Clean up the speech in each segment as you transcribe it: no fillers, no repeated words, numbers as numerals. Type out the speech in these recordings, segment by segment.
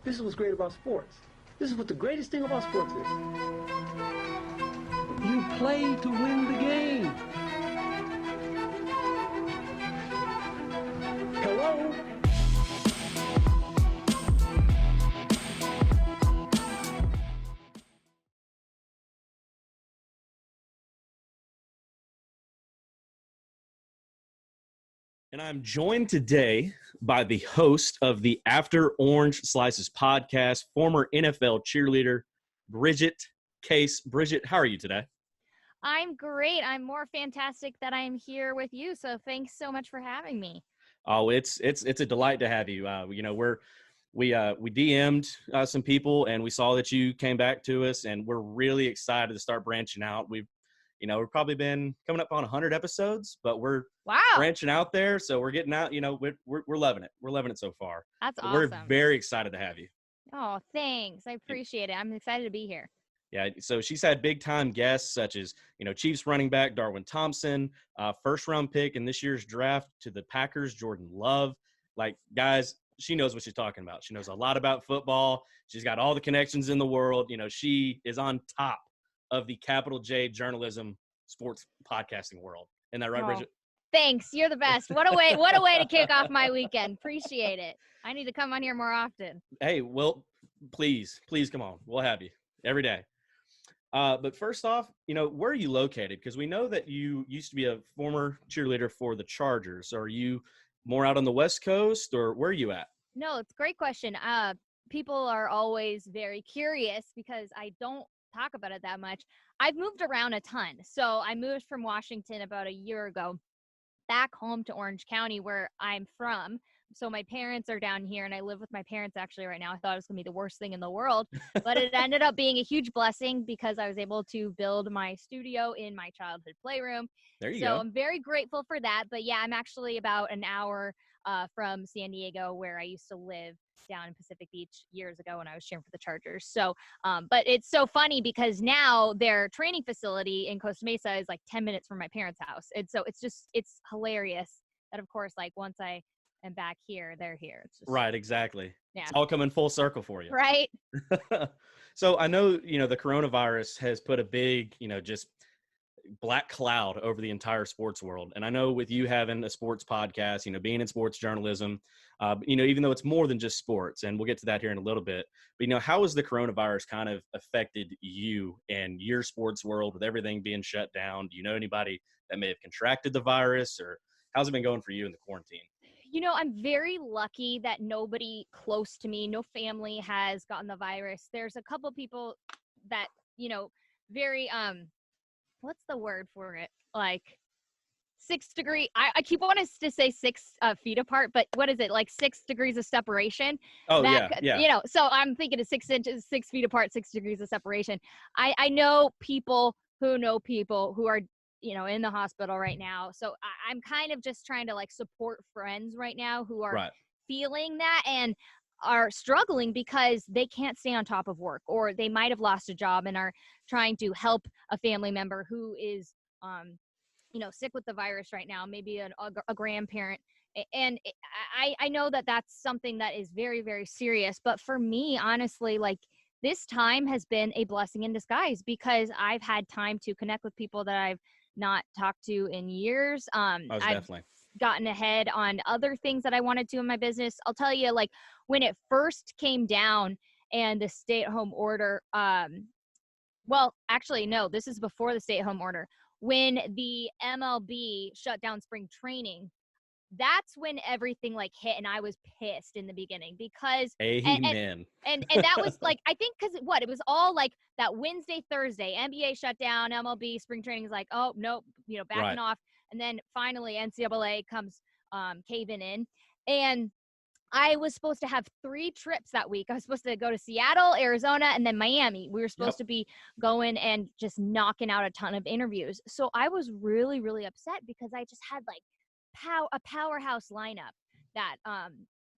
This is what's great about sports. This is what the greatest thing about sports is. You play to win the game. Hello? And I'm joined today by the host of the After Orange Slices podcast, former NFL cheerleader, Bridget Case. Bridget, how are you today? I'm great. I'm more fantastic that I'm here with you. So thanks so much for having me. Oh, it's a delight to have you. We DM'd some people and we saw that you came back to us, and we're really excited to start branching out. We've probably been coming up on 100 episodes, but we're branching out there. So we're getting out, we're loving it. We're loving it so far. That's So awesome. We're very excited to have you. Oh, thanks. I appreciate it. I'm excited to be here. Yeah. So she's had big time guests such as, Chiefs running back Darwin Thompson, first round pick in this year's draft to the Packers, Jordan Love. Like, guys, she knows what she's talking about. She knows a lot about football. She's got all the connections in the world. She is on top of the capital J journalism sports podcasting world. Isn't that right, Bridget? Thanks. You're the best. What a way to kick off my weekend. Appreciate it. I need to come on here more often. Hey, well, please come on. We'll have you every day. But first off, where are you located? Because we know that you used to be a former cheerleader for the Chargers. Are you more out on the West Coast, or where are you at? No, it's a great question. People are always very curious because I don't talk about it that much. I've moved around a ton. So I moved from Washington about a year ago back home to Orange County, where I'm from. So my parents are down here, and I live with my parents actually right now. I thought it was going to be the worst thing in the world, but it ended up being a huge blessing because I was able to build my studio in my childhood playroom. There you go. go. So I'm very grateful for that. But yeah, I'm actually about an hour from San Diego, where I used to live down in Pacific Beach years ago when I was cheering for the Chargers. So, but it's so funny because now their training facility in Costa Mesa is like 10 minutes from my parents' house. And so it's hilarious that, of course, like once I am back here, they're here. It's just, right. Exactly. Yeah. It's all coming full circle for you. Right. So I know, the coronavirus has put a big, just black cloud over the entire sports world. And I know with you having a sports podcast, being in sports journalism, even though it's more than just sports, and we'll get to that here in a little bit, but, how has the coronavirus kind of affected you and your sports world with everything being shut down? Do you know anybody that may have contracted the virus, or how's it been going for you in the quarantine? I'm very lucky that nobody close to me, no family has gotten the virus. There's a couple people that, very, what's the word for it? Like 6 degree. I keep wanting to say 6 feet apart, but what is it? Like 6 degrees of separation. Oh, yeah. So I'm thinking of 6 inches, 6 feet apart, 6 degrees of separation. I know people who are, in the hospital right now. So I'm kind of just trying to like support friends right now who are feeling that and are struggling because they can't stay on top of work, or they might have lost a job and are trying to help a family member who is, sick with the virus right now, maybe a grandparent. And I know that that's something that is very, very serious. But for me, honestly, like this time has been a blessing in disguise because I've had time to connect with people that I've not talked to in years. I've definitely gotten ahead on other things that I wanted to in my business. I'll tell you, like when it first came down and the stay-at-home order, well, actually, no, this is before the stay-at-home order. When the MLB shut down spring training, that's when everything like hit, and I was pissed in the beginning because Amen. And that was like, I think because it was all like that Wednesday, Thursday, NBA shut down, MLB spring training is like, oh nope, backing off, and then finally NCAA comes caving in, and I was supposed to have 3 trips that week. I was supposed to go to Seattle, Arizona, and then Miami. We were supposed to be going and just knocking out a ton of interviews. So I was really, really upset because I just had like a powerhouse lineup that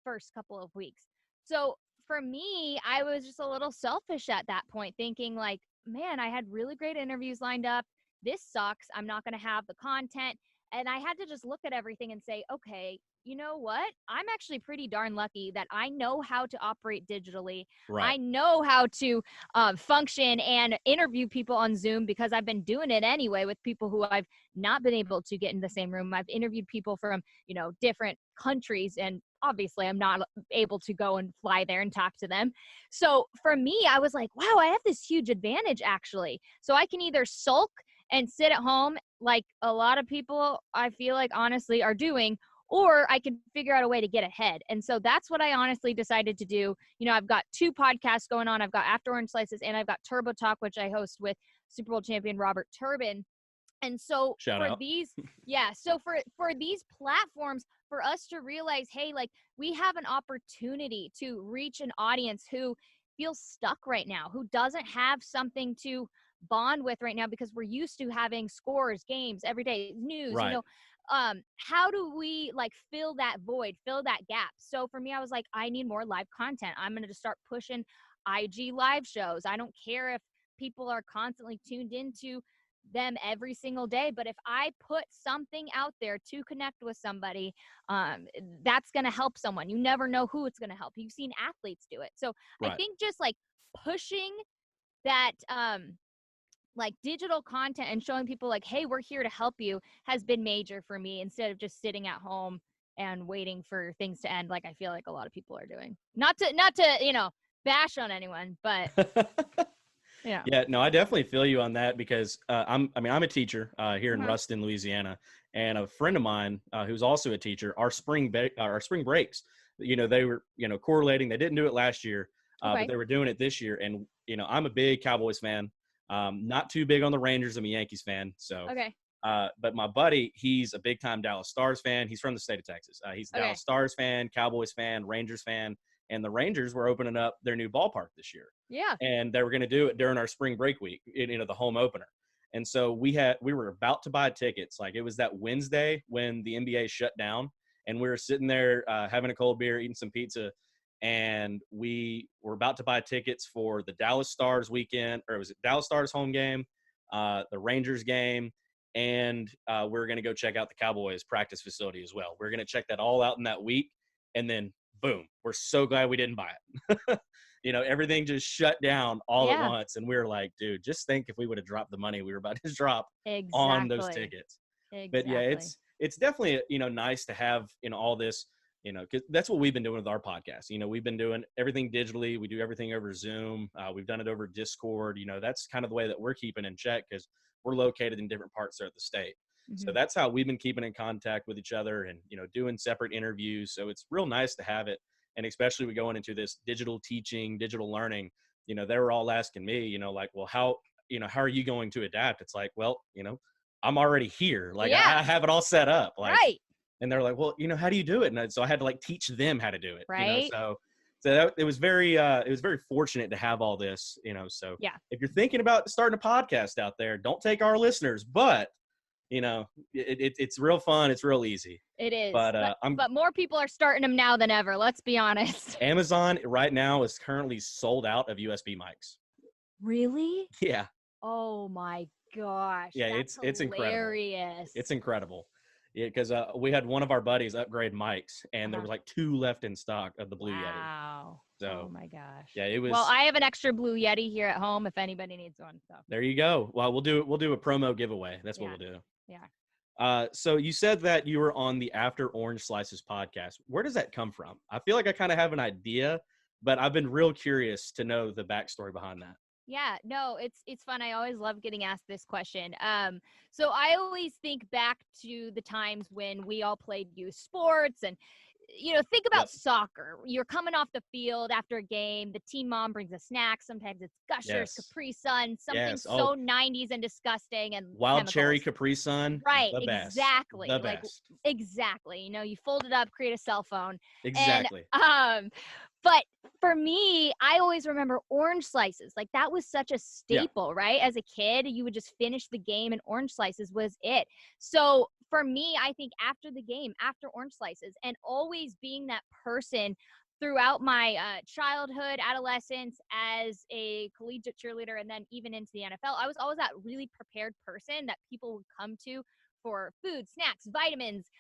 first couple of weeks. So for me, I was just a little selfish at that point, thinking like, man, I had really great interviews lined up. This sucks. I'm not going to have the content. And I had to just look at everything and say, okay, you know what? I'm actually pretty darn lucky that I know how to operate digitally. Right. I know how to function and interview people on Zoom because I've been doing it anyway with people who I've not been able to get in the same room. I've interviewed people from, different countries, and obviously I'm not able to go and fly there and talk to them. So for me, I was like, wow, I have this huge advantage actually. So I can either sulk and sit at home like a lot of people I feel like honestly are doing, or I can figure out a way to get ahead. And so that's what I honestly decided to do. I've got 2 podcasts going on. I've got After Orange Slices and I've got Turbo Talk, which I host with Super Bowl champion Robert Turbin. And so Shout for out. these, so for these platforms, for us to realize, hey, like we have an opportunity to reach an audience who feels stuck right now, who doesn't have something to bond with right now because we're used to having scores, games every day, news, Right. how do we like fill that void, fill that gap? So for me, I was like, I need more live content. I'm going to just start pushing IG live shows. I don't care if people are constantly tuned into them every single day, but if I put something out there to connect with somebody, that's going to help someone. You never know who it's going to help. You've seen athletes do it. So Right. I think just like pushing that like digital content and showing people like, hey, we're here to help you has been major for me, instead of just sitting at home and waiting for things to end like I feel like a lot of people are doing. Not to bash on anyone, but yeah. Yeah, no, I definitely feel you on that because I'm a teacher here in Uh-huh. Ruston, Louisiana, and a friend of mine who's also a teacher. Our spring breaks, they were correlating. They didn't do it last year, but Okay. they were doing it this year. And I'm a big Cowboys fan. Not too big on the Rangers. I'm a Yankees fan. So, Okay. but my buddy, he's a big time Dallas Stars fan. He's from the state of Texas. He's a Okay. Dallas Stars fan, Cowboys fan, Rangers fan, and the Rangers were opening up their new ballpark this year. Yeah. And they were going to do it during our spring break week, the home opener. And so we were about to buy tickets. Like it was that Wednesday when the NBA shut down, and we were sitting there having a cold beer, eating some pizza, and we were about to buy tickets for the Dallas Stars weekend, or was it Dallas Stars home game, the Rangers game, and we were going to go check out the Cowboys practice facility as well. We're going to check that all out in that week, and then boom, we're so glad we didn't buy it. Everything just shut down all at once. And we were like, dude, just think if we would have dropped the money we were about to drop on those tickets. Exactly. But yeah, it's definitely, nice to have, all this, because that's what we've been doing with our podcast. We've been doing everything digitally. We do everything over Zoom. We've done it over Discord. That's kind of the way that we're keeping in check because we're located in different parts of the state. Mm-hmm. So that's how we've been keeping in contact with each other and, doing separate interviews. So it's real nice to have it. And especially we going into this digital teaching, digital learning, they were all asking me, like, well, how are you going to adapt? It's like, well, I'm already here. Like I have it all set up. Like, right. And they're like, well, how do you do it? And so I had to like teach them how to do it. Right. So it was very fortunate to have all this, so yeah. If you're thinking about starting a podcast out there, don't take our listeners, but it's real fun. It's real easy. It is. But more people are starting them now than ever. Let's be honest. Amazon right now is currently sold out of USB mics. Really? Yeah. Oh my gosh. Yeah, that's it's hilarious. It's incredible. Yeah, because we had one of our buddies upgrade mics, and there was like 2 left in stock of the Blue Yeti. Wow. So, oh my gosh. Yeah, it was. Well, I have an extra Blue Yeti here at home if anybody needs one. So there you go. Well, we'll do a promo giveaway. That's what we'll do. Yeah. So you said that you were on the After Orange Slices podcast. Where does that come from? I feel like I kind of have an idea, but I've been real curious to know the backstory behind that. Yeah, no, it's fun. I always love getting asked this question. So I always think back to the times when we all played youth sports and, think about soccer. You're coming off the field after a game. The team mom brings a snack. Sometimes it's Gushers, Capri Sun, something so 90s and disgusting and wild chemicals. cherry Capri Sun. Right, the best. exactly. The like, best. Exactly. You fold it up, create a cell phone. Exactly. And, but for me, I always remember orange slices. Like that was such a staple, right? As a kid, you would just finish the game and orange slices was it. So for me, I think after the game, after orange slices, and always being that person throughout my childhood, adolescence, as a collegiate cheerleader, and then even into the NFL, I was always that really prepared person that people would come to for food, snacks, vitamins,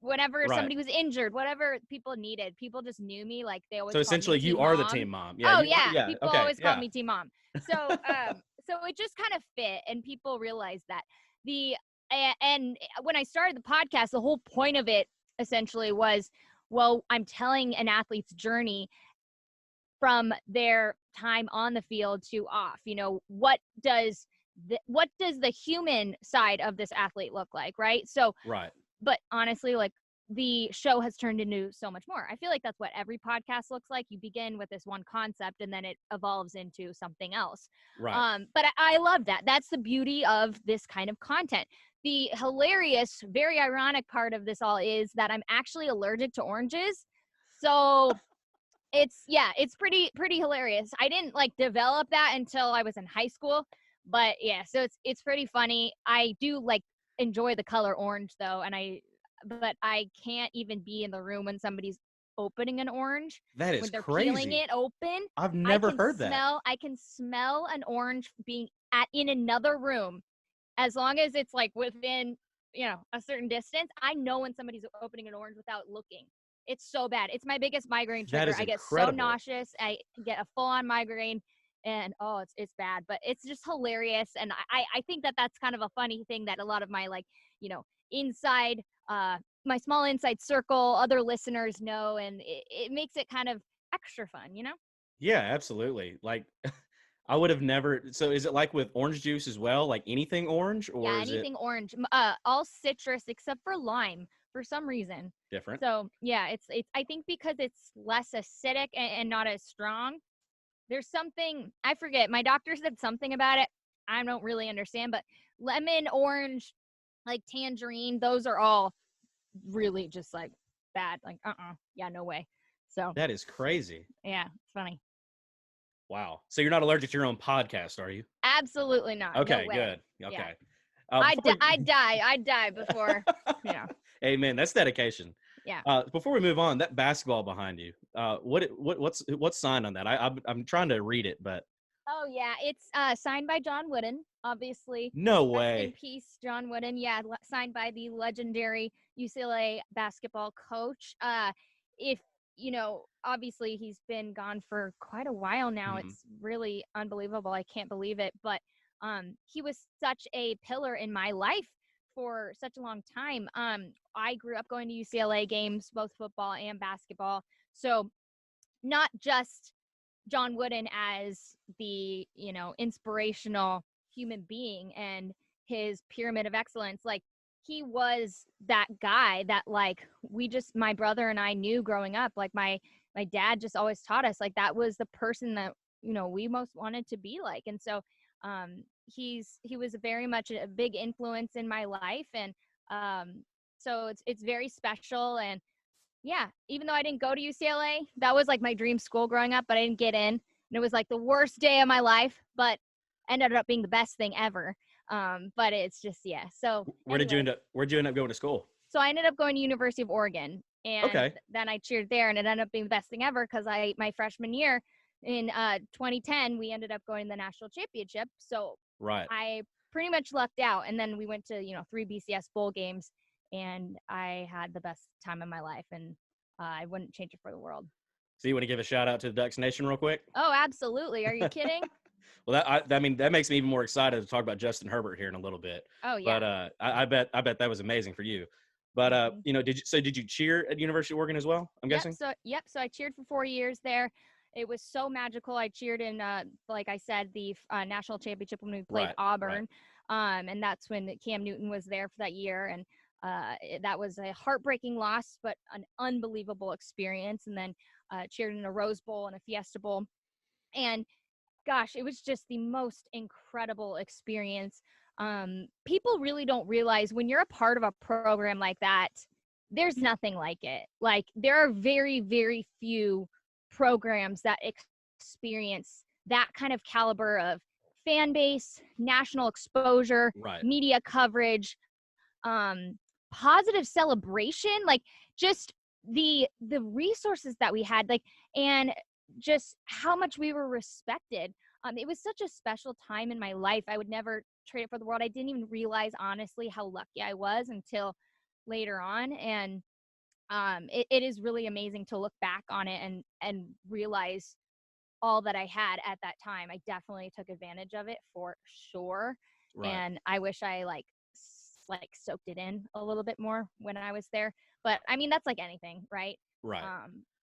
whenever Right. somebody was injured, whatever people needed. People just knew me. Like they always So called me essentially, you Team are the Mom. team mom. Yeah. Oh You are, yeah, yeah. people Okay. always called Yeah. me Team Mom. So so it just kind of fit, and people realized that. And when I started the podcast, the whole point of it essentially was, well, I'm telling an athlete's journey from their time on the field to off. You know, what does the human side of this athlete look like, right? So, Right. but honestly, like the show has turned into so much more. I feel like that's what every podcast looks like. You begin with this one concept and then it evolves into something else. Right. But I love that. That's the beauty of this kind of content. The hilarious, very ironic part of this all is that I'm actually allergic to oranges. So it's pretty hilarious. I didn't like develop that until I was in high school, but yeah, so it's pretty funny. I do like enjoy the color orange though, but I can't even be in the room when somebody's opening an orange. That is When they're crazy. peeling it open, I've never heard I can smell an orange being in another room, as long as it's like within, a certain distance. I know when somebody's opening an orange without looking. It's so bad. It's my biggest migraine That trigger. is I get so incredible. nauseous. I get a full-on migraine, and it's bad. But it's just hilarious, and I think that that's kind of a funny thing that a lot of my inside my small inside circle, other listeners know, and it makes it kind of extra fun, Yeah, absolutely. Like, I would have never. So, is it like with orange juice as well? Like anything orange, or Yeah, is it anything orange, all citrus except for lime for some reason. different? So yeah, it's I think because it's less acidic and not as strong. There's something, I forget. My doctor said something about it. I don't really understand, but lemon, orange, like tangerine, those are all really just like bad. Like yeah, no way. So That is crazy. yeah, it's funny. Wow. So you're not allergic to your own podcast, are you? Absolutely not. Okay, No way. good. Okay. Yeah. Before I'd die before. Yeah. Hey, man, that's dedication. Yeah. Before we move on, that basketball behind you, what's signed on that? I'm trying to read it, but Oh yeah, it's signed by John Wooden, obviously. no Rest in way. peace, John Wooden. Yeah, signed by the legendary UCLA basketball coach. If obviously he's been gone for quite a while now. Mhm. It's really unbelievable. I can't believe it. But he was such a pillar in my life for such a long time. I grew up going to UCLA games, both football and basketball. So not just John Wooden as the, inspirational human being and his pyramid of excellence. Like he was that guy that my brother and I knew growing up. Like my dad just always taught us like that was the person that, we most wanted to be like. And so he was very much a big influence in my life. And so it's very special. And yeah, even though I didn't go to UCLA, that was like my dream school growing up, but I didn't get in. And it was like the worst day of my life, but ended up being the best thing ever. But it's just, yeah. So Where'd you end up going to school? So I ended up going to University of Oregon, and Okay. then I cheered there, and it ended up being the best thing ever because my freshman year in 2010, we ended up going to the national championship. So Right. I pretty much lucked out. And then we went to, 3 BCS bowl games, and I had the best time of my life, and I wouldn't change it for the world. So you want to give a shout out to the Ducks Nation real quick? Oh, absolutely. Are you kidding? Well, that makes me even more excited to talk about Justin Herbert here in a little bit. Oh, yeah. But I bet that was amazing for you. But did you cheer at University of Oregon as well? I'm guessing. So I cheered for 4 years there. It was so magical. I cheered in, like I said, the national championship when we played Auburn. Right. And that's when Cam Newton was there for that year. And that was a heartbreaking loss, but an unbelievable experience. And then cheered in a Rose Bowl and a Fiesta Bowl. And gosh, it was just the most incredible experience. People really don't realize when you're a part of a program like that, there's nothing like it. Like there are very, very few programs that experience that kind of caliber of fan base, national exposure, media coverage, positive celebration, like just the resources that we had, like, and just how much we were respected. It was such a special time in my life. I would never trade it for the world. I didn't even realize, honestly, how lucky I was until later on. And it is really amazing to look back on it and realize all that I had at that time. I definitely took advantage of it for sure. Right. And I wish I like soaked it in a little bit more when I was there. But I mean, that's like anything, right? Right.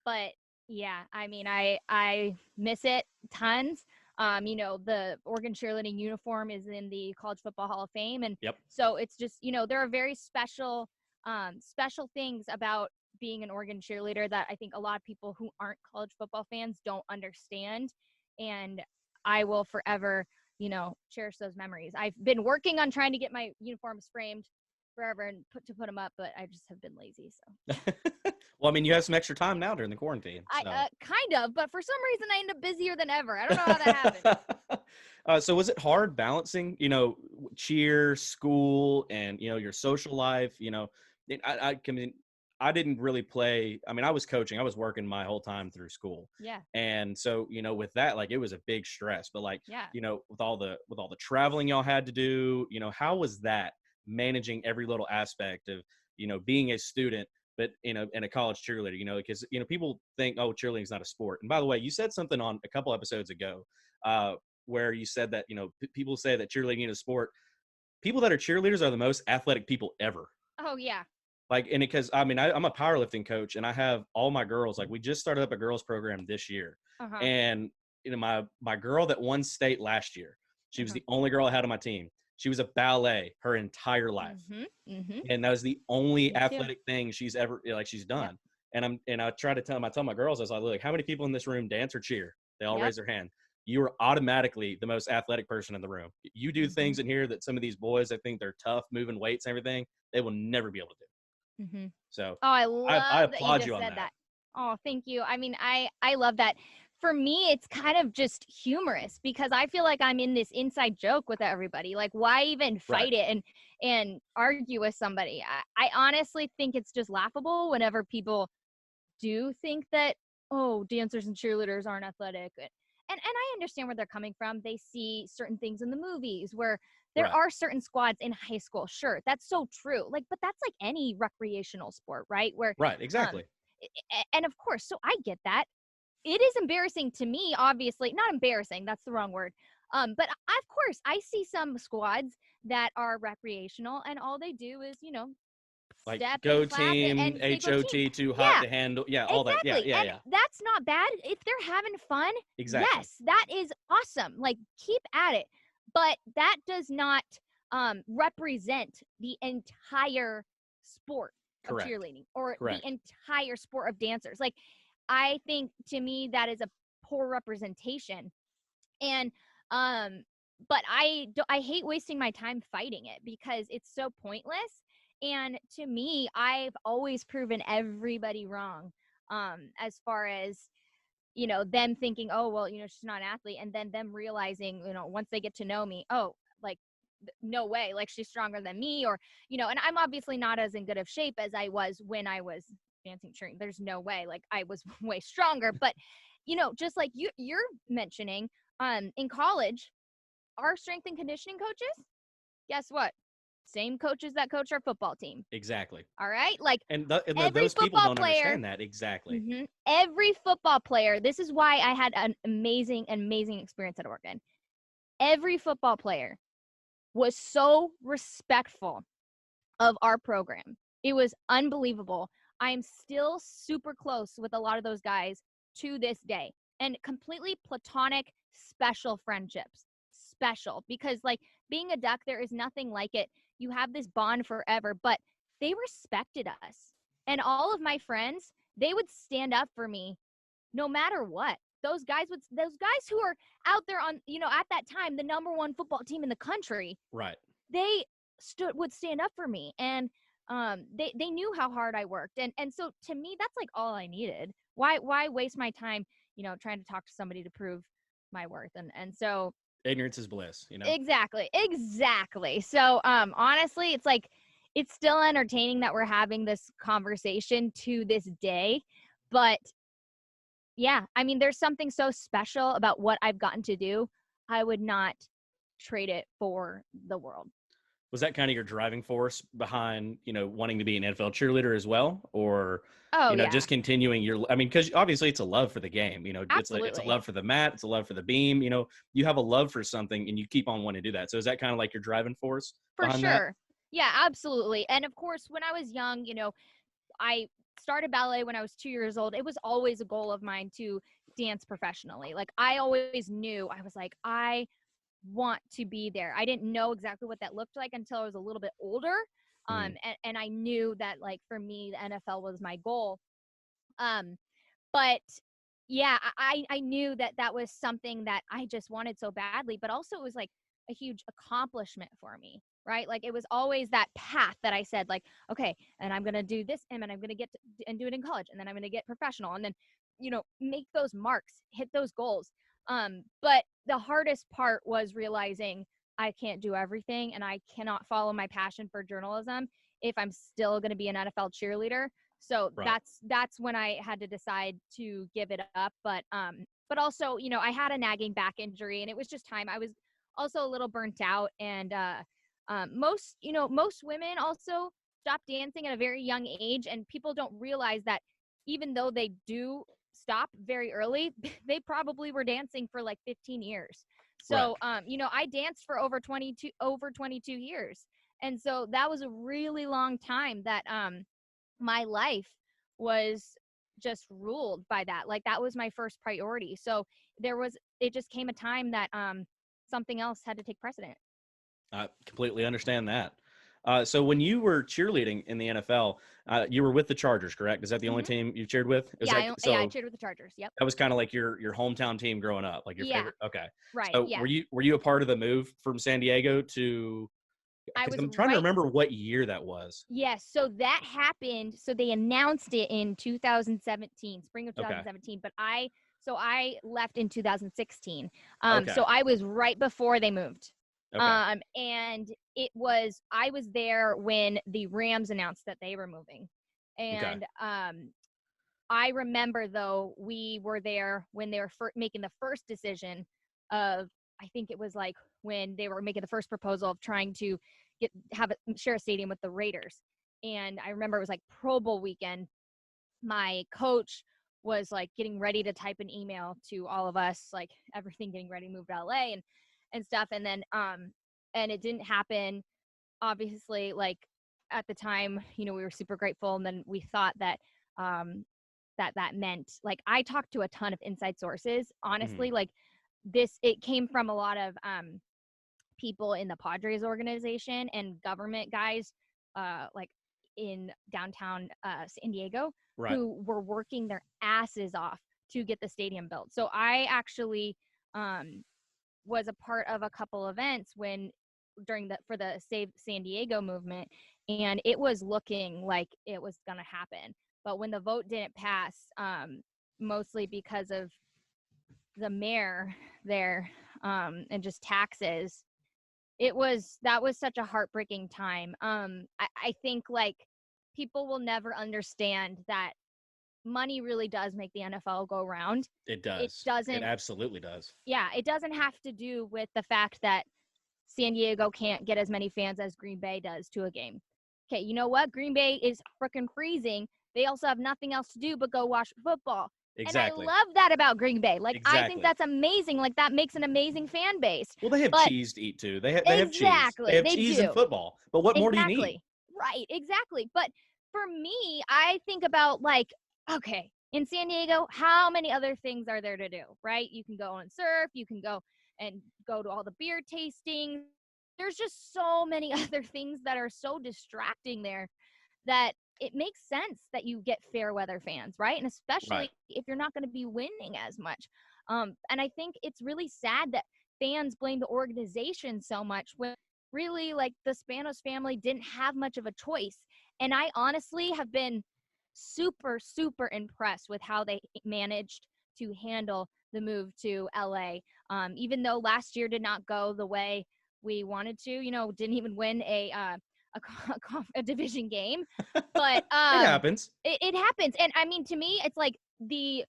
But yeah, I mean, I miss it tons. You know, the Oregon cheerleading uniform is in the College Football Hall of Fame. And Yep. so it's just, you know, there are very special things about being an Oregon cheerleader that I think a lot of people who aren't college football fans don't understand. And I will forever, you know, cherish those memories. I've been working on trying to get my uniforms framed forever and put them up, but I just have been lazy. So. Well, I mean, you have some extra time now during the quarantine. So. Kind of, but for some reason I end up busier than ever. I don't know how that happened. So was it hard balancing, you know, cheer, school, and, you know, your social life? You know, I mean, I didn't really play. I mean, I was coaching. I was working my whole time through school. Yeah. And so, you know, with that, like, it was a big stress. But like, yeah. you know, with all the traveling y'all had to do, you know, how was that managing every little aspect of, you know, being a student, but, you know, and a college cheerleader, you know, because, you know, people think, oh, cheerleading is not a sport. And by the way, you said something on a couple episodes ago where you said that, you know, people say that cheerleading is a sport. People that are cheerleaders are the most athletic people ever. Oh, yeah. Like, and because, I mean, I'm a powerlifting coach and I have all my girls, like, we just started up a girls program this year. Uh-huh. And, you know, my girl that won state last year, she was the only girl I had on my team. She was a ballet her entire life. Mm-hmm. Mm-hmm. And that was the only Me athletic thing she's ever, like, she's done. Yep. And I try to tell my girls, I was like, look, how many people in this room dance or cheer? They all raise their hand. You are automatically the most athletic person in the room. You do things in here that some of these boys, I think they're tough, moving weights and everything, they will never be able to do. Mm-hmm. So I applaud that you on said that. Oh, thank you. I mean, I love that. For me, it's kind of just humorous because I feel like I'm in this inside joke with everybody. Like, why even fight it and argue with somebody? I honestly think it's just laughable whenever people do think that, oh, dancers and cheerleaders aren't athletic. And I understand where they're coming from. They see certain things in the movies where there are certain squads in high school. Sure, that's so true. Like, but that's like any recreational sport, right? Where Exactly. And of course, so I get that. It is embarrassing to me, obviously. Not embarrassing, that's the wrong word. But of course, I see some squads that are recreational, and all they do is, you know, like step go and clap team, and say go HOT, team. too hot to handle. Yeah, all that. Yeah. And that's not bad. If they're having fun, Exactly. yes, that is awesome. Like, keep at it. But that does not represent the entire sport of cheerleading or the entire sport of dancers. Like, I think, to me, that is a poor representation. And but I hate wasting my time fighting it because it's so pointless. And to me, I've always proven everybody wrong, as far as, you know, them thinking, oh, well, you know, she's not an athlete. And then them realizing, you know, once they get to know me, oh, like, no way, like, she's stronger than me, or, you know, and I'm obviously not as in good of shape as I was when I was dancing, cheering. There's no way, like, I was way stronger. But, you know, just like you're mentioning, in college, our strength and conditioning coaches, guess what? Same coaches that coach our football team. Exactly. All right? Like, and every those people don't player, understand that. Exactly. Mm-hmm, every football player, this is why I had an amazing experience at Oregon. Every football player was so respectful of our program. It was unbelievable. I am still super close with a lot of those guys to this day, and completely platonic, special friendships. Special, because, like, being a Duck, there is nothing like it. You have this bond forever, but they respected us. And all of my friends, they would stand up for me no matter what. Those guys who are out there on, you know, at that time, the number one football team in the country. Right. They would stand up for me, and they knew how hard I worked. And so, to me, that's like all I needed. Why waste my time, you know, trying to talk to somebody to prove my worth? And so, ignorance is bliss, you know? Exactly. So, honestly, it's like, it's still entertaining that we're having this conversation to this day. But yeah, I mean, there's something so special about what I've gotten to do. I would not trade it for the world. Was that kind of your driving force behind, wanting to be an NFL cheerleader as well? Or, Oh yeah, just continuing because obviously it's a love for the game, it's a absolutely. love for the mat, it's a love for the beam, you have a love for something and you keep on wanting to do that. So is that kind of like your driving force For behind that? sure. Yeah, absolutely. And of course, when I was young, I started ballet when I was 2 years old. It was always a goal of mine to dance professionally. Like I always knew, I was like, I want to be there. I didn't know exactly what that looked like until I was a little bit older. Mm, And I knew that like for me, the NFL was my goal. Um, but yeah, I knew that that was something that I just wanted so badly, but also it was like a huge accomplishment for me, right? Like it was always that path that I said like, okay, and I'm going to do this and then I'm going to get and do it in college and then I'm going to get professional and then, make those marks, hit those goals. But the hardest part was realizing I can't do everything and I cannot follow my passion for journalism if I'm still going to be an NFL cheerleader. So right. that's when I had to decide to give it up. But also, I had a nagging back injury and it was just time. I was also a little burnt out and most women also stop dancing at a very young age, and people don't realize that even though they do stop very early, they probably were dancing for like 15 years. Right. So I danced for over 22 years. And so that was a really long time that my life was just ruled by that. Like that was my first priority. So it just came a time that something else had to take precedent. I completely understand that. So when you were cheerleading in the NFL, you were with the Chargers, correct? Is that the only Hmm. team you cheered with? Yeah, I cheered with the Chargers. Yep. That was kind of like your hometown team growing up, like your Yeah. favorite. Okay. Right. So Yeah. were you a part of the move from San Diego to? I Because was I'm trying to right. remember what year that was. Yes. So that happened. So they announced it in 2017, spring of Okay. 2017. But I left in 2016. Okay. So I was right before they moved. Okay. And I was there when the Rams announced that they were moving. Okay. And I remember though, we were there when they were making the first decision of, I think it was like when they were making the first proposal of trying to share a stadium with the Raiders. And I remember it was like Pro Bowl weekend. My coach was like getting ready to type an email to all of us, like everything getting ready to move to LA and stuff. And then and it didn't happen. Obviously, like at the time, we were super grateful, and then we thought that that meant, like, I talked to a ton of inside sources, Mhm. honestly. Like it came from a lot of people in the Padres organization and government guys, like in downtown San Diego, Right. who were working their asses off to get the stadium built. So I actually was a part of a couple events for the Save San Diego movement, and it was looking like it was going to happen. But when the vote didn't pass, mostly because of the mayor there, and just taxes, that was such a heartbreaking time. I think like people will never understand that money really does make the NFL go round. It It does. It doesn't, absolutely does. yeah, it doesn't have to do with the fact that San Diego can't get as many fans as Green Bay does to a game. Okay, you know what? Green Bay is freaking freezing. They also have nothing else to do but go watch football. And I Exactly. love that about Green Bay. Like, I think Exactly. that's amazing. Like, that makes an amazing fan base. Well, they have But cheese to eat too. They have cheese. They exactly, have they cheese and do. football. But what more do you need? Exactly. Right, exactly. But for me, I think about like, okay, in San Diego, how many other things are there to do, right? You can go and surf, you can go to all the beer tastings. There's just so many other things that are so distracting there that it makes sense that you get fair weather fans, right? And Right. especially if you're not going to be winning as much. And I think it's really sad that fans blame the organization so much when really, like, the Spanos family didn't have much of a choice. And I honestly have been super, super impressed with how they managed to handle the move to LA. Even though last year did not go the way we wanted to, didn't even win a division game. But It happens. it happens. And I mean, to me, it's like the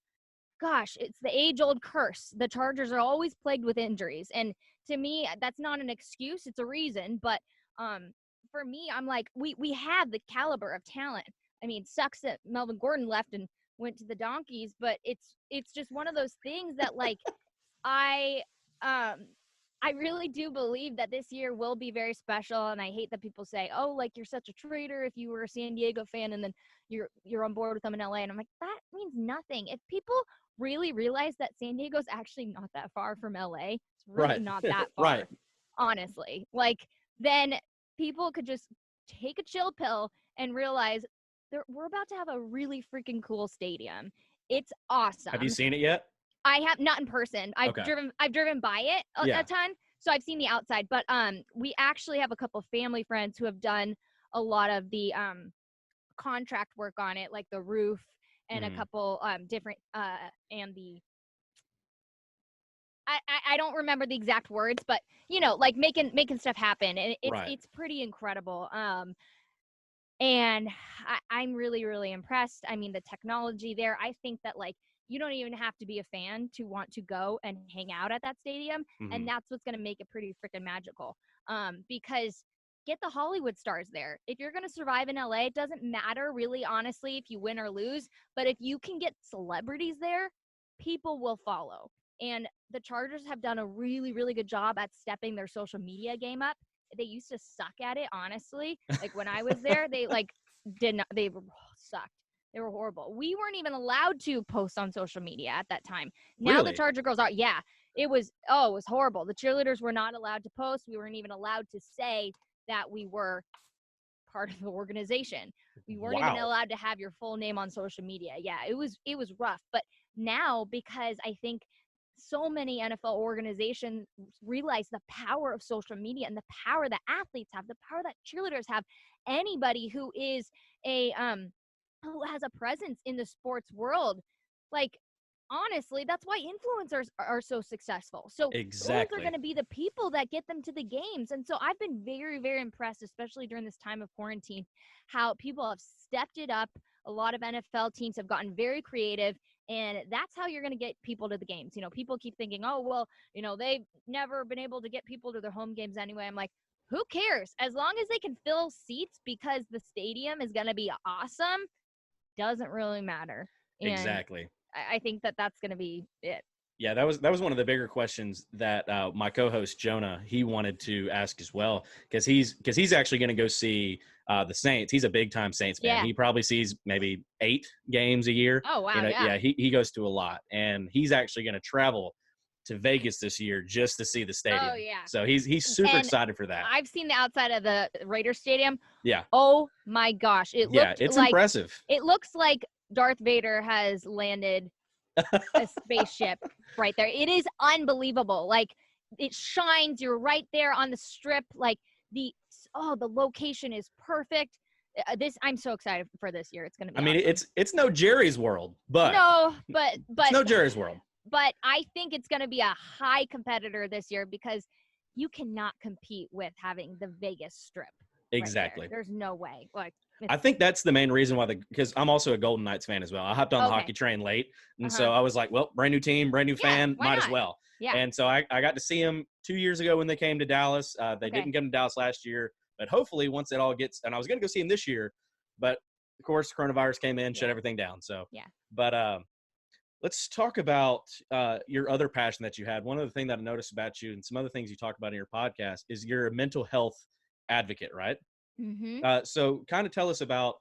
gosh, it's the age-old curse. The Chargers are always plagued with injuries. And to me, that's not an excuse. It's a reason. But for me, I'm like, we have the caliber of talent. I mean, sucks that Melvin Gordon left and went to the Donkeys, but it's just one of those things that, like, I really do believe that this year will be very special. And I hate that people say, oh, like, you're such a traitor if you were a San Diego fan and then you're on board with them in LA. And I'm like, that means nothing. If people really realize that San Diego's actually not that far from LA, it's really not that far, Right. honestly. Like, then people could just take a chill pill and realize we're about to have a really freaking cool stadium. It's awesome. Have you seen it yet? I have not in person. I've driven by it a ton, so I've seen the outside. But we actually have a couple of family friends who have done a lot of the contract work on it, like the roof and a couple different and the I don't remember the exact words, but like making stuff happen, and it's pretty incredible. And I'm really, really impressed. I mean, the technology there, I think that, like, you don't even have to be a fan to want to go and hang out at that stadium. And that's what's going to make it pretty freaking magical. Because get the Hollywood stars there. If you're going to survive in LA, it doesn't matter really, honestly, if you win or lose. But if you can get celebrities there, people will follow. And the Chargers have done a really, really good job at stepping their social media game up. They used to suck at it, honestly. Like, when I was there, they sucked. They were horrible. We weren't even allowed to post on social media at that time. Now Really? The Charger girls are. Yeah, it was horrible. The cheerleaders were not allowed to post. We weren't even allowed to say that we were part of the organization. We weren't even allowed to have your full name on social media. Yeah, it was rough. But now, because I think so many NFL organizations realize the power of social media and the power that athletes have, the power that cheerleaders have, anybody who is who has a presence in the sports world. Like, honestly, that's why influencers are so successful. So those are going to be the people that get them to the games. And so I've been very, very impressed, especially during this time of quarantine, how people have stepped it up. A lot of NFL teams have gotten very creative. And that's how you're going to get people to the games. People keep thinking, oh, well, they've never been able to get people to their home games anyway. I'm like, who cares? As long as they can fill seats because the stadium is going to be awesome, doesn't really matter. And exactly. I think that that's going to be it. Yeah, that was one of the bigger questions that my co-host Jonah, he wanted to ask as well, because he's actually going to go see the Saints. He's a big time Saints fan. Yeah. He probably sees maybe 8 games a year. Oh wow! Yeah, he goes to a lot, and he's actually going to travel to Vegas this year just to see the stadium. Oh yeah! So he's super excited for that. I've seen the outside of the Raiders Stadium. Yeah. Oh my gosh! It's impressive. It looks like Darth Vader has landed a spaceship right there. It is unbelievable. Like, it shines. You're right there on the strip. Like, the location is perfect. I'm so excited for this year. It's going to be awesome. It's no Jerry's World, but it's no Jerry's World. But I think it's going to be a high competitor this year because you cannot compete with having the Vegas Strip. Exactly. Right there. There's no way. Like, I think that's the main reason why because I'm also a Golden Knights fan as well. I hopped on the hockey train late, and so I was like, well, brand new team, brand new fan, might as well. Yeah. And so I got to see them 2 years ago when they came to Dallas. They didn't come to Dallas last year, but hopefully once it all gets – and I was going to go see them this year, but, of course, coronavirus came in, shut everything down. So, but let's talk about your other passion that you had. One other thing that I noticed about you and some other things you talk about in your podcast is you're a mental health advocate, right? Mm-hmm. So kind of tell us about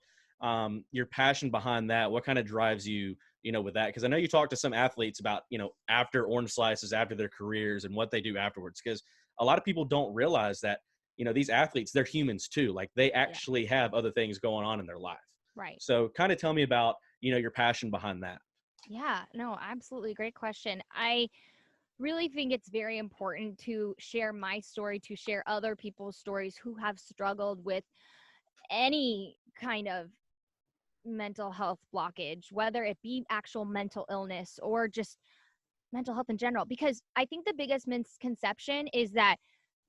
your passion behind that. What kind of drives you, with that? Because I know you talk to some athletes about, after orange slices, after their careers and what they do afterwards. Because a lot of people don't realize that, these athletes, they're humans too. Like, they actually have other things going on in their life. Right. So kind of tell me about, your passion behind that. Yeah, no, absolutely. Great question. I really think it's very important to share my story, to share other people's stories who have struggled with any kind of mental health blockage, whether it be actual mental illness or just mental health in general. Because I think the biggest misconception is that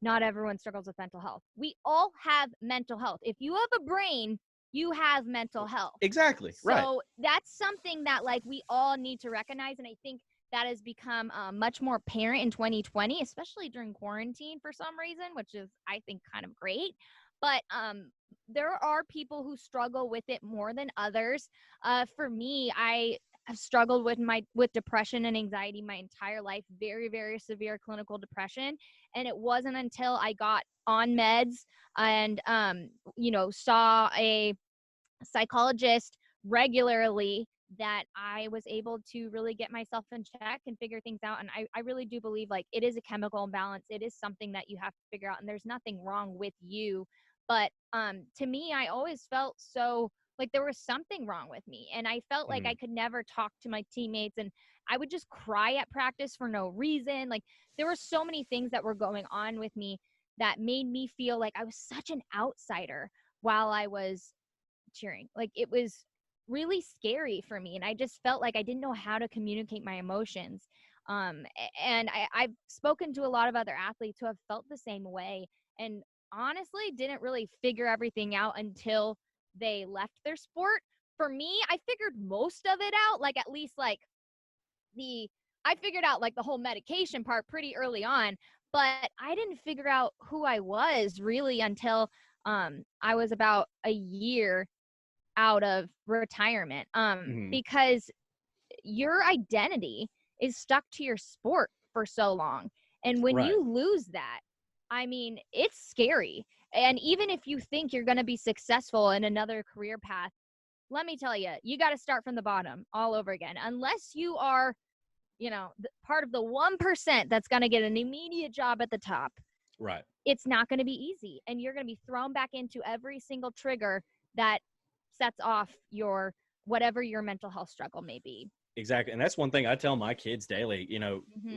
not everyone struggles with mental health. We all have mental health. If you have a brain, you have mental health. Exactly. Right. So that's something that like we all need to recognize. And I think that has become much more apparent in 2020, especially during quarantine for some reason, which is, I think, kind of great. But there are people who struggle with it more than others. For me, I have struggled with depression and anxiety my entire life, very, very severe clinical depression. And it wasn't until I got on meds and, saw a psychologist regularly that I was able to really get myself in check and figure things out. And I really do believe like it is a chemical imbalance. It is something that you have to figure out, and there's nothing wrong with you. But to me, I always felt so like there was something wrong with me. And I felt like I could never talk to my teammates, and I would just cry at practice for no reason. Like there were so many things that were going on with me that made me feel like I was such an outsider while I was cheering. Like it was really scary for me, and I just felt like I didn't know how to communicate my emotions. And I've spoken to a lot of other athletes who have felt the same way, and honestly didn't really figure everything out until they left their sport. For me, I figured most of it out, like at least like I figured out like the whole medication part pretty early on, but I didn't figure out who I was really until I was about a year out of retirement, because your identity is stuck to your sport for so long. And when Right. you lose that, I mean, it's scary. And even if you think you're going to be successful in another career path, let me tell you, you got to start from the bottom all over again. Unless you are, part of the 1% that's going to get an immediate job at the top. Right. It's not going to be easy. And you're going to be thrown back into every single trigger that sets off whatever your mental health struggle may be. Exactly. And that's one thing I tell my kids daily,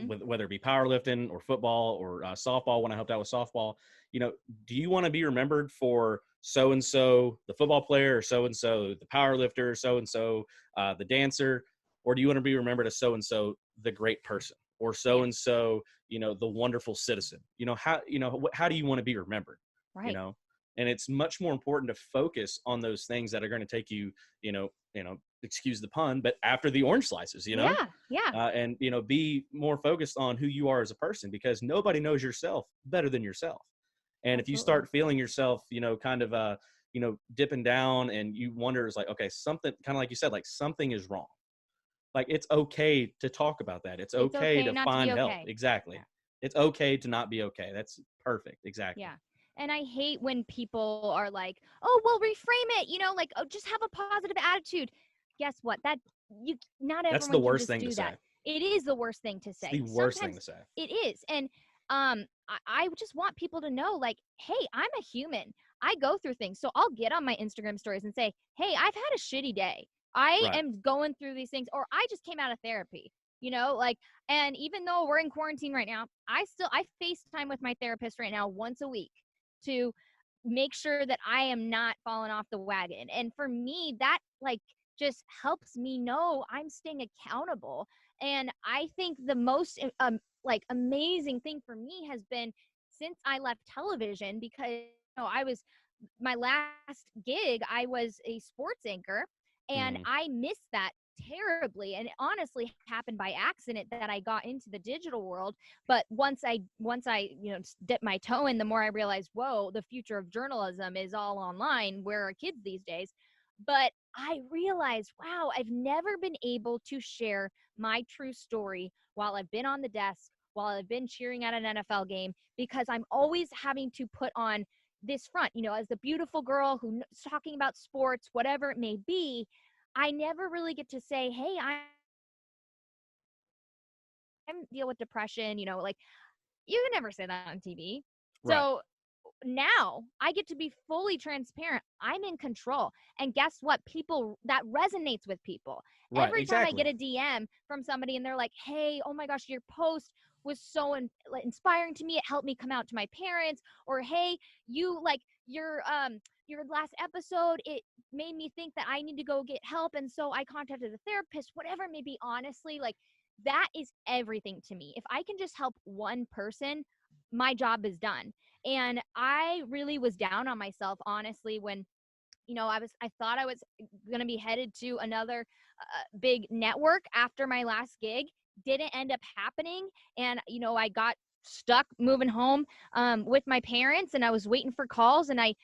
whether it be powerlifting or football or softball, when I helped out with softball, do you want to be remembered for so-and-so, the football player, or so-and-so, the powerlifter, so-and-so, the dancer, or do you want to be remembered as so-and-so, the great person, or so-and-so, the wonderful citizen? How do you want to be remembered? Right. And it's much more important to focus on those things that are going to take you, excuse the pun, but after the orange slices, Yeah. and, be more focused on who you are as a person, because nobody knows yourself better than yourself. And if you start feeling yourself, kind of, dipping down, and you wonder, is like, okay, something kind of like you said, like something is wrong. Like, it's okay to talk about that. It's okay to find help. Exactly. Yeah. It's okay to not be okay. That's perfect. Exactly. Yeah. And I hate when people are like, oh, well, reframe it, like, oh, just have a positive attitude. Guess what? Not everyone That's the worst can thing just to do that. say. It is the worst thing to say. It's the worst thing to say. It is. And I just want people to know, like, hey, I'm a human. I go through things. So I'll get on my Instagram stories and say, hey, I've had a shitty day. I am going through these things, or I just came out of therapy, and even though we're in quarantine right now, I FaceTime with my therapist right now once a week to make sure that I am not falling off the wagon. And for me, that like just helps me know I'm staying accountable. And I think the most amazing thing for me has been since I left television, because my last gig, I was a sports anchor, and I missed that terribly. And it honestly happened by accident that I got into the digital world. But once I dipped my toe in, the more I realized, whoa, the future of journalism is all online. Where are kids these days? But I realized, wow, I've never been able to share my true story while I've been on the desk, while I've been cheering at an NFL game, because I'm always having to put on this front, as the beautiful girl who's talking about sports, whatever it may be. I never really get to say, hey, I'm deal with depression, like you can never say that on TV. Right. So now I get to be fully transparent. I'm in control. And guess what? That resonates with people. Right, Every exactly. time I get a DM from somebody and they're like, hey, oh my gosh, your post was so inspiring to me. It helped me come out to my parents. Or, hey, you like your last episode, it made me think that I need to go get help. And so I contacted a therapist, whatever it may be. Honestly, like that is everything to me. If I can just help one person, my job is done. And I really was down on myself, honestly, when I thought I was going to be headed to another big network after my last gig. Didn't end up happening. And, I got stuck moving home with my parents, and I was waiting for calls, and I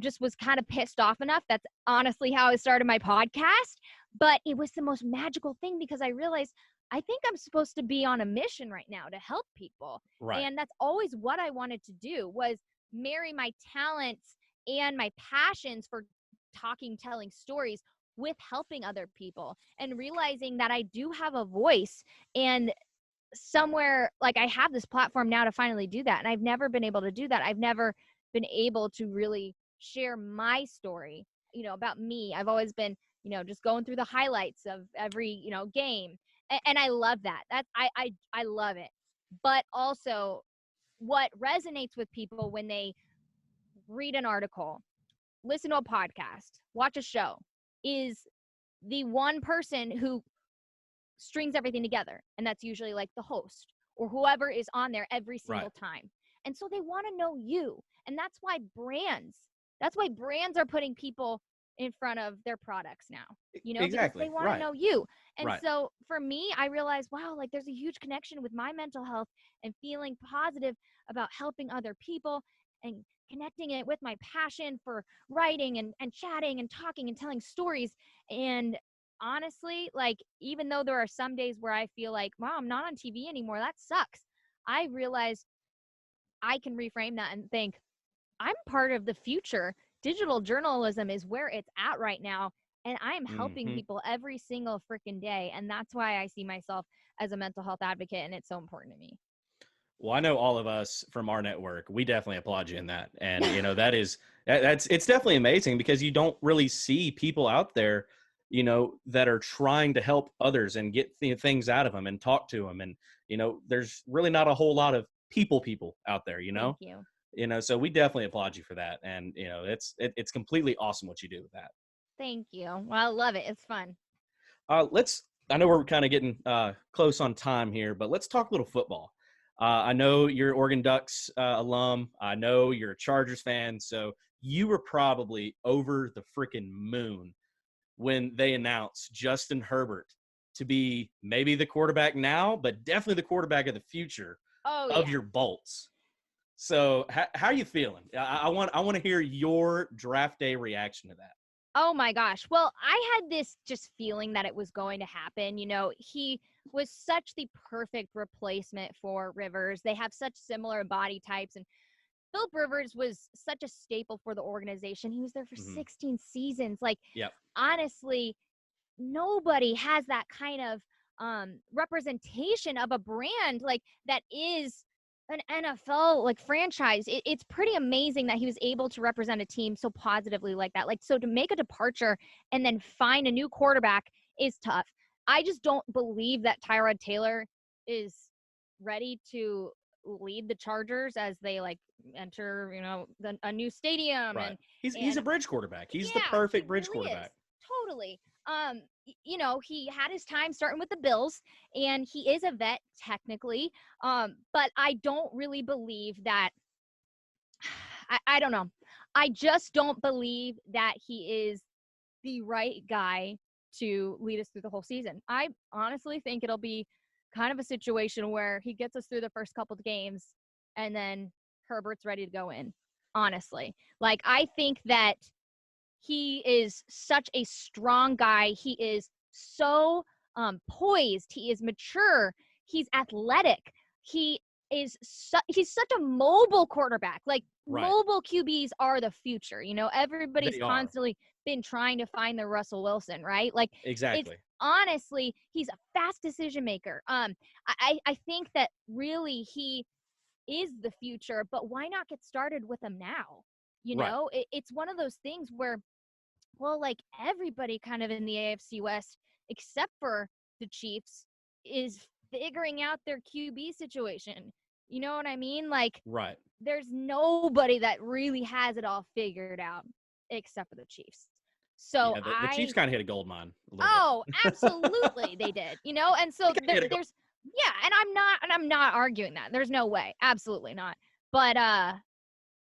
just was kind of pissed off enough. That's honestly how I started my podcast. But it was the most magical thing because I realized I think I'm supposed to be on a mission right now to help people. Right. And that's always what I wanted to do, was marry my talents and my passions for telling stories with helping other people, and realizing that I do have a voice, and somewhere, like, I have this platform now to finally do that. And I've never been able to do that. I've never been able to really share my story, about me. I've always been, just going through the highlights of every, game. And I love that. I love it. But also, what resonates with people when they read an article, listen to a podcast, watch a show, is the one person who strings everything together. And that's usually like the host or whoever is on there every single time. And so they want to know you. And that's why brands are putting people in front of their products now, Exactly. because they want to know you. And Right. so for me, I realized, wow, like, there's a huge connection with my mental health and feeling positive about helping other people and connecting it with my passion for writing and chatting and talking and telling stories. And honestly, like, even though there are some days where I feel like, wow, I'm not on TV anymore, that sucks, I realize I can reframe that and think, I'm part of the future. Digital journalism is where it's at right now. And I am helping Mhm. people every single freaking day. And that's why I see myself as a mental health advocate. And it's so important to me. Well, I know all of us from our network, we definitely applaud you in that. And, it's definitely amazing because you don't really see people out there, that are trying to help others and get things out of them and talk to them. And, there's really not a whole lot of people out there, Thank you. So we definitely applaud you for that. And, it's completely awesome what you do with that. Thank you. Well, I love it. It's fun. I know we're kind of getting close on time here, but let's talk a little football. I know you're Oregon Ducks alum. I know you're a Chargers fan. So you were probably over the freaking moon when they announced Justin Herbert to be maybe the quarterback now, but definitely the quarterback of the future of your Bolts. So how are you feeling? I want to hear your draft day reaction to that. Oh my gosh. Well, I had this just feeling that it was going to happen. He was such the perfect replacement for Rivers. They have such similar body types, and Philip Rivers was such a staple for the organization. He was there for 16 seasons. Like, honestly, nobody has that kind of representation of a brand like that is an NFL like franchise. It's pretty amazing that he was able to represent a team so positively like that. Like, so to make a departure and then find a new quarterback is tough. I just don't believe that Tyrod Taylor is ready to lead the Chargers as they like enter, a new stadium. Right. And He's a bridge quarterback. He's the perfect bridge really quarterback. is. Totally. He had his time starting with the Bills, and he is a vet technically. But I don't really believe that. I don't know. I just don't believe that he is the right guy to lead us through the whole season. I honestly think it'll be kind of a situation where he gets us through the first couple of games and then Herbert's ready to go in. Honestly, like, I think that he is such a strong guy. He is so poised. He is mature. He's athletic. He's such a mobile quarterback. Like, mobile QBs are the future. Everybody's constantly been trying to find the Russell Wilson, right? Like, exactly. Honestly, he's a fast decision maker. I think that really he is the future, but why not get started with him now? It's one of those things where, well, like, everybody kind of in the AFC West, except for the Chiefs, is figuring out their QB situation. You know what I mean? Like, there's nobody that really has it all figured out except for the Chiefs. So the Chiefs kind of hit a gold mine. Absolutely, they did. And so there's and I'm not arguing that. There's no way, absolutely not. But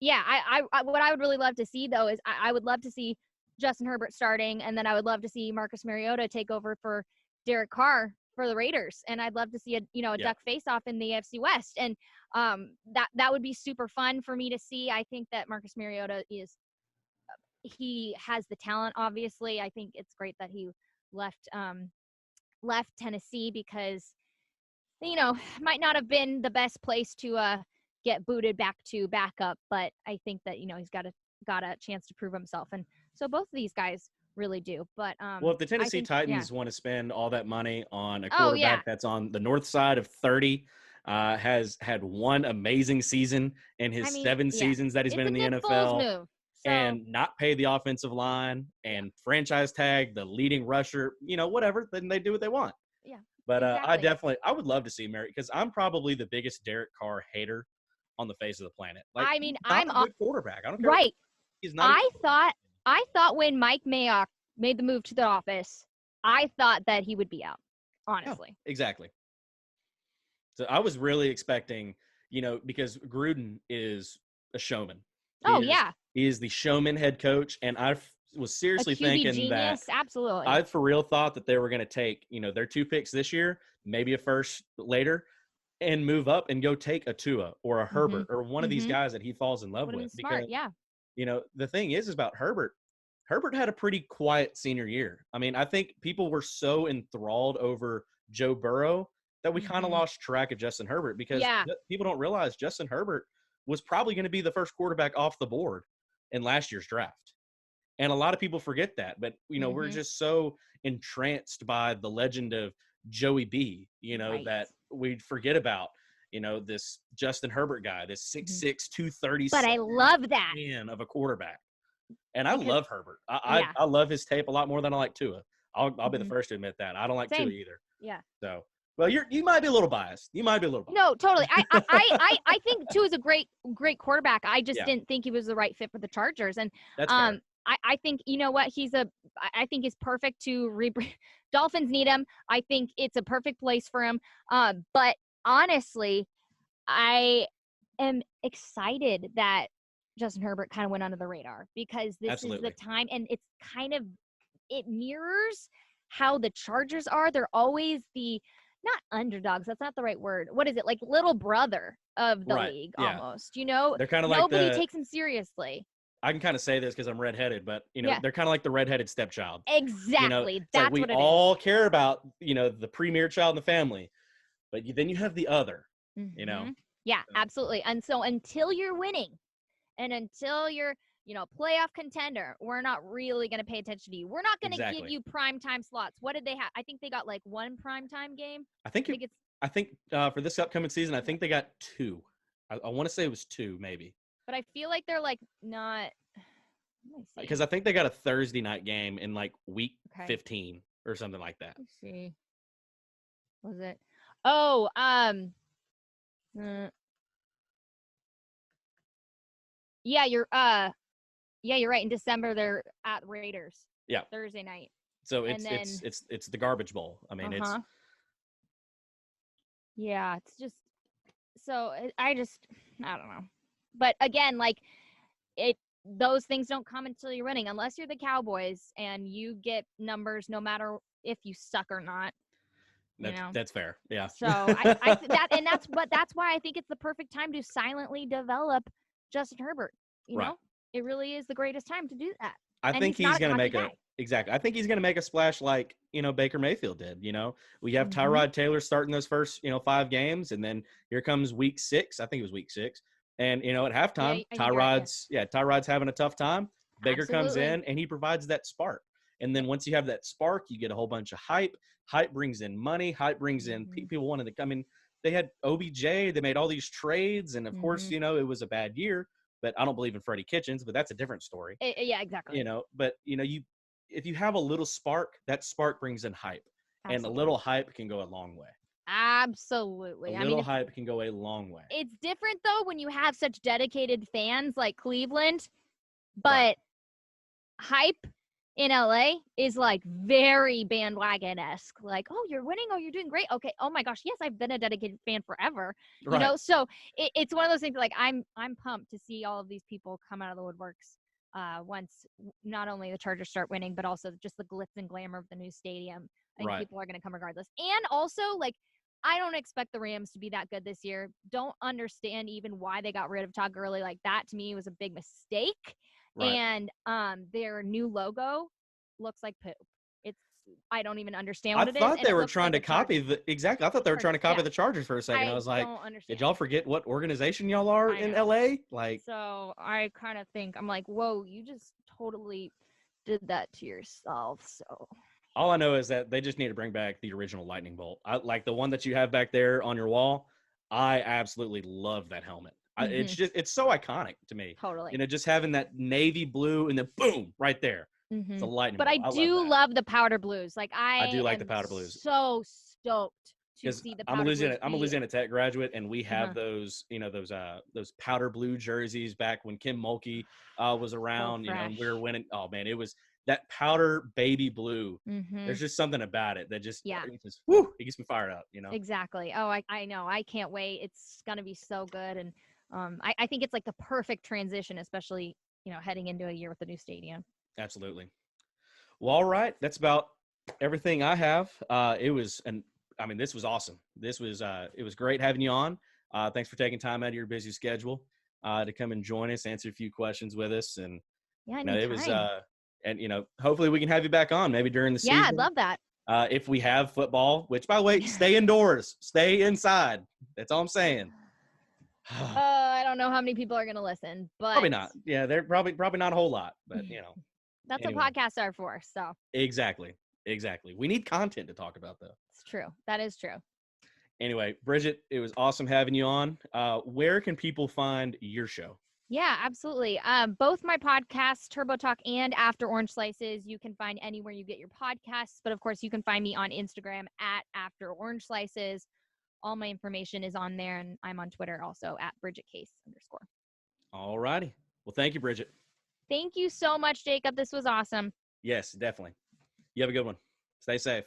Yeah, I what I would really love to see though is I would love to see Justin Herbert starting, and then I would love to see Marcus Mariota take over for Derek Carr for the Raiders, and I'd love to see a duck face off in the AFC West, and that would be super fun for me to see. I think that Marcus Mariota he has the talent. Obviously, I think it's great that he left Tennessee because might not have been the best place to get booted back to backup, but I think that he's got a chance to prove himself, and so both of these guys really do. But well, if the Tennessee Titans want to spend all that money on a quarterback that's on the north side of 30, has had one amazing season in his 7 seasons that he's been in the NFL, move, and not pay the offensive line and franchise tag the leading rusher, whatever, then they do what they want. Yeah. But exactly. I would love to see Mary, because I'm probably the biggest Derek Carr hater on the face of the planet. Like, I'm a good quarterback. I don't care. Right. He's not. I thought when Mike Mayock made the move to the office, I thought that he would be out. Honestly. Yeah, exactly. So I was really expecting, because Gruden is a showman. He is the showman head coach, and I was seriously thinking genius, that absolutely. I for real thought that they were going to take, their 2 picks this year, maybe a first later, and move up and go take a Tua or a Herbert or one of these guys that he falls in love with. Smart, because, the thing is about Herbert had a pretty quiet senior year. I mean, I think people were so enthralled over Joe Burrow that we kind of lost track of Justin Herbert, because people don't realize Justin Herbert was probably going to be the first quarterback off the board in last year's draft. And a lot of people forget that, but we're just so entranced by the legend of Joey B, that we forget about, this Justin Herbert guy, this 6'6", 230. But I love that man of a quarterback. And I love Herbert. I love his tape a lot more than I like Tua. I'll be the first to admit that. I don't like Tua either. Yeah. So, well, you might be a little biased. No, totally. I think Tua is a great quarterback. I just didn't think he was the right fit for the Chargers. And that's fair. I think, what, I think he's perfect to Dolphins need him. I think it's a perfect place for him. But honestly, I am excited that Justin Herbert kind of went under the radar, because this is the time, and it's it mirrors how the Chargers are. They're always not underdogs. That's not the right word. What is it? Like little brother of the league almost, They're kind of like nobody takes him seriously. I can kind of say this because I'm redheaded, but they're kind of like the redheaded stepchild. Exactly. That's like what it is. We all care about, the premier child in the family, but then you have the other, Yeah, absolutely. And so until you're winning and until you're, playoff contender, we're not really going to pay attention to you. We're not going to give you primetime slots. What did they have? I think they got like 1 primetime game. I think for this upcoming season, I think they got 2. I want to say it was 2 maybe. But I feel like they're like not. Because I think they got a Thursday night game in like week 15 or something like that. Let's see. Was it? Oh, yeah, you're right. In December, they're at Raiders. Yeah. Thursday night. So it's the garbage bowl. I mean, it's. Yeah, it's just. So I don't know. But again, like those things don't come until you're winning, unless you're the Cowboys and you get numbers no matter if you suck or not. That's fair. Yeah. So that's why I think it's the perfect time to silently develop Justin Herbert. It really is the greatest time to do that. I think he's going to make I think he's going to make a splash like, Baker Mayfield did. We have Tyrod Taylor starting those first, 5 games, and then here comes week 6. I think it was week 6. And, at halftime, Tyrod's having a tough time. Baker comes in and he provides that spark. And then once you have that spark, you get a whole bunch of hype. Hype brings in money. Hype brings in people wanting to come in. They had OBJ. They made all these trades. And, of course, it was a bad year. But I don't believe in Freddie Kitchens, but that's a different story. Yeah, exactly. But, if you have a little spark, that spark brings in hype. Absolutely. And a little hype can go a long way. Absolutely. A little hype can go a long way. It's different, though, when you have such dedicated fans like Cleveland. But hype in LA is like very bandwagon-esque. Like, oh, you're winning. Oh, you're doing great. Okay. Oh my gosh. Yes, I've been a dedicated fan forever. You know, Right. so it's one of those things like I'm pumped to see all of these people come out of the woodworks once not only the Chargers start winning, but also just the glitz and glamour of the new stadium. I think Right. people are going to come regardless. And also, like, I don't expect the Rams to be that good this year. Don't understand even why they got rid of Todd Gurley. Like, that to me was a big mistake. Right. And their new logo looks like poop. It's I don't even understand I what it is. thought And they it were looks trying like to a copy Charger. exactly. I thought they were trying to copy Yeah. the Chargers for a second. I I was like, don't understand. did y'all forget what organization y'all are I in know. LA? Like, So I kind of think I'm like, whoa, you just totally did that to yourself. So all I know is that they just need to bring back the original lightning bolt. I like the one that you have back there on your wall. I absolutely love that helmet. It's so iconic to me. totally. You know, just having that navy blue and then boom, right there. It's a lightning But bolt. I I love do that. love the powder blues. Like I do I like the am powder blues. so stoked to Because see the I'm a powder blues. Louisiana Tech graduate, and we have Uh-huh. those, you know, those powder blue jerseys back when Kim Mulkey was around, you know, and we were fresh. winning. Oh man, it was that powder baby blue. Mm-hmm. There's just something about it that just, Yeah. it gets me fired up, you know. Exactly. Oh, I know. I can't wait. It's gonna be so good, and I think it's like the perfect transition, especially heading into a year with the new stadium. Absolutely. Well, all right, that's about everything I have. This was awesome. It was great having you on. Thanks for taking time out of your busy schedule to come and join us, answer a few questions with us, and Yeah, it was anytime. and hopefully we can have you back on maybe during the season. Yeah, I'd love that. If we have football, which by the way, stay indoors, stay inside. That's all I'm saying. I don't know how many people are gonna listen, but Probably not. Yeah, they're probably not a whole lot, but that's anyway. what podcasts are for. So Exactly. We need content to talk about, though. it's true. That is true. Anyway, Bridget, it was awesome having you on. Where can people find your show? Yeah, absolutely. Both my podcasts, Turbo Talk and After Orange Slices, you can find anywhere you get your podcasts. But of course, you can find me on Instagram at After Orange Slices. All my information is on there, and I'm on Twitter also at Bridget Case _. All righty. Well, thank you, Bridget. Thank you so much, Jacob. This was awesome. Yes, definitely. You have a good one. Stay safe.